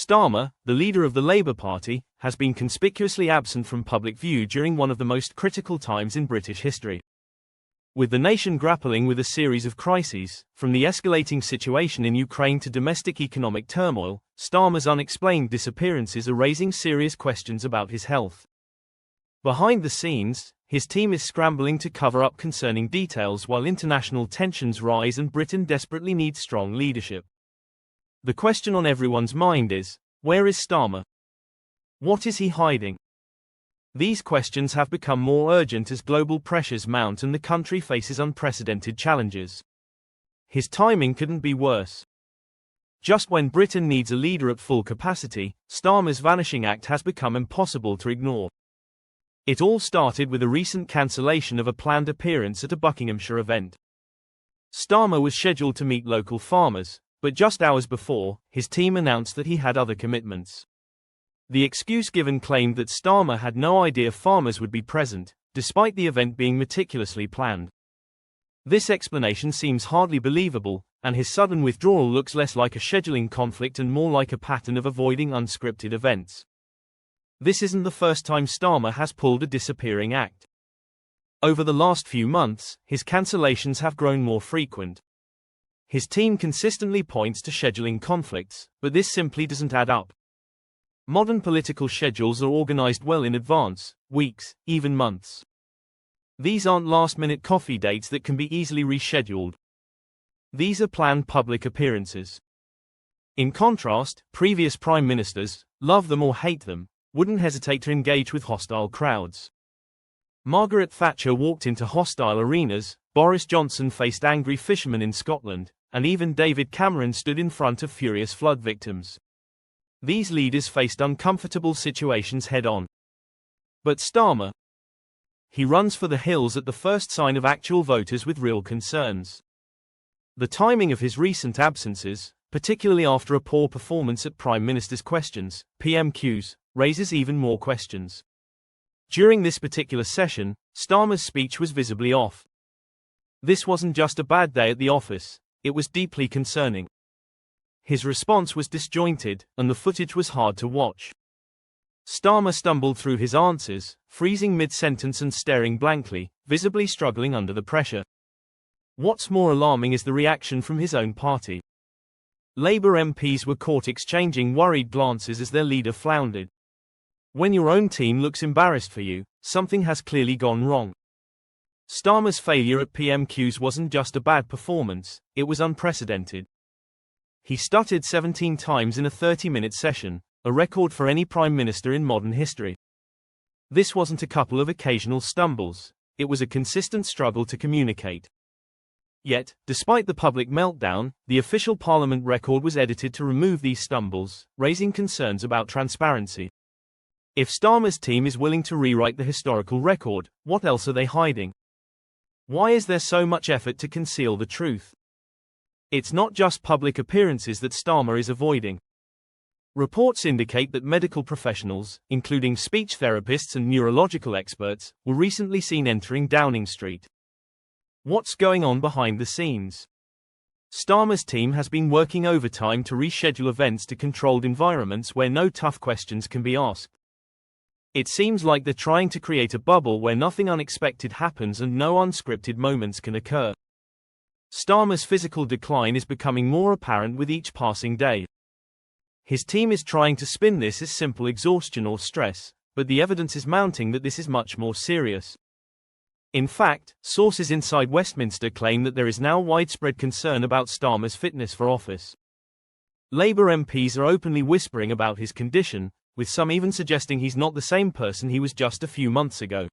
Starmer, the leader of the Labour Party, has been conspicuously absent from public view during one of the most critical times in British history. With the nation grappling with a series of crises, from the escalating situation in Ukraine to domestic economic turmoil, Starmer's unexplained disappearances are raising serious questions about his health. Behind the scenes, his team is scrambling to cover up concerning details while international tensions rise and Britain desperately needs strong leadership. The question on everyone's mind is, where is Starmer? What is he hiding? These questions have become more urgent as global pressures mount and the country faces unprecedented challenges. His timing couldn't be worse. Just when Britain needs a leader at full capacity, Starmer's vanishing act has become impossible to ignore. It all started with a recent cancellation of a planned appearance at a Buckinghamshire event. Starmer was scheduled to meet local farmers, but just hours before, his team announced that he had other commitments. The excuse given claimed that Starmer had no idea farmers would be present, despite the event being meticulously planned. This explanation seems hardly believable, and his sudden withdrawal looks less like a scheduling conflict and more like a pattern of avoiding unscripted events. This isn't the first time Starmer has pulled a disappearing act. Over the last few months, his cancellations have grown more frequent. His team consistently points to scheduling conflicts, but this simply doesn't add up. Modern political schedules are organized well in advance, weeks, even months. These aren't last-minute coffee dates that can be easily rescheduled. These are planned public appearances. In contrast, previous prime ministers, love them or hate them, wouldn't hesitate to engage with hostile crowds. Margaret Thatcher walked into hostile arenas, Boris Johnson faced angry fishermen in Scotland, and even David Cameron stood in front of furious flood victims. These leaders faced uncomfortable situations head-on. But Starmer? He runs for the hills at the first sign of actual voters with real concerns. The timing of his recent absences, particularly after a poor performance at Prime Minister's Questions, PMQs, raises even more questions. During this particular session, Starmer's speech was visibly off. This wasn't just a bad day at the office, it was deeply concerning. His response was disjointed, and the footage was hard to watch. Starmer stumbled through his answers, freezing mid-sentence and staring blankly, visibly struggling under the pressure. What's more alarming is the reaction from his own party. Labour MPs were caught exchanging worried glances as their leader floundered. When your own team looks embarrassed for you, something has clearly gone wrong. Starmer's failure at PMQs wasn't just a bad performance, it was unprecedented. He stuttered 17 times in a 30-minute session, a record for any prime minister in modern history. This wasn't a couple of occasional stumbles, it was a consistent struggle to communicate. Yet, despite the public meltdown, the official parliament record was edited to remove these stumbles, raising concerns about transparency. If Starmer's team is willing to rewrite the historical record, what else are they hiding? Why is there so much effort to conceal the truth? It's not just public appearances that Starmer is avoiding. Reports indicate that medical professionals, including speech therapists and neurological experts, were recently seen entering Downing Street. What's going on behind the scenes? Starmer's team has been working overtime to reschedule events to controlled environments where no tough questions can be asked. It seems like they're trying to create a bubble where nothing unexpected happens and no unscripted moments can occur. Starmer's physical decline is becoming more apparent with each passing day. His team is trying to spin this as simple exhaustion or stress, but the evidence is mounting that this is much more serious. In fact, sources inside Westminster claim that there is now widespread concern about Starmer's fitness for office. Labour MPs are openly whispering about his condition, with some even suggesting he's not the same person he was just a few months ago.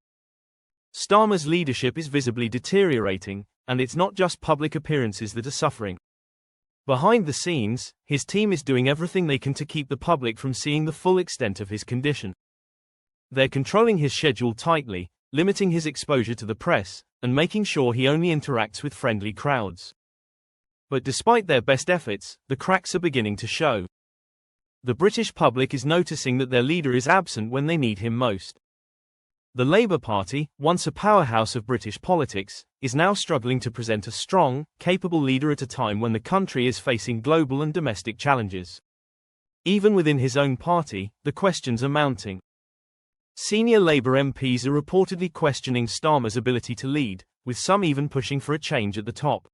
Starmer's leadership is visibly deteriorating, and it's not just public appearances that are suffering. Behind the scenes, his team is doing everything they can to keep the public from seeing the full extent of his condition. They're controlling his schedule tightly, limiting his exposure to the press, and making sure he only interacts with friendly crowds. But despite their best efforts, the cracks are beginning to show. The British public is noticing that their leader is absent when they need him most. The Labour Party, once a powerhouse of British politics, is now struggling to present a strong, capable leader at a time when the country is facing global and domestic challenges. Even within his own party, the questions are mounting. Senior Labour MPs are reportedly questioning Starmer's ability to lead, with some even pushing for a change at the top.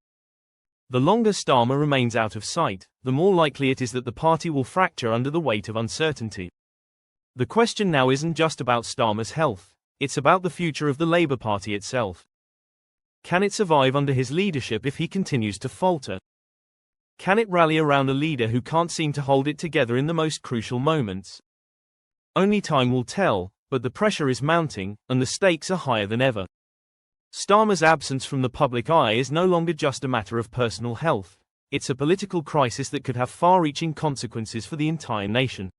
The longer Starmer remains out of sight, the more likely it is that the party will fracture under the weight of uncertainty. The question now isn't just about Starmer's health, it's about the future of the Labour Party itself. Can it survive under his leadership if he continues to falter? Can it rally around a leader who can't seem to hold it together in the most crucial moments? Only time will tell, but the pressure is mounting, and the stakes are higher than ever. Starmer's absence from the public eye is no longer just a matter of personal health, it's a political crisis that could have far-reaching consequences for the entire nation.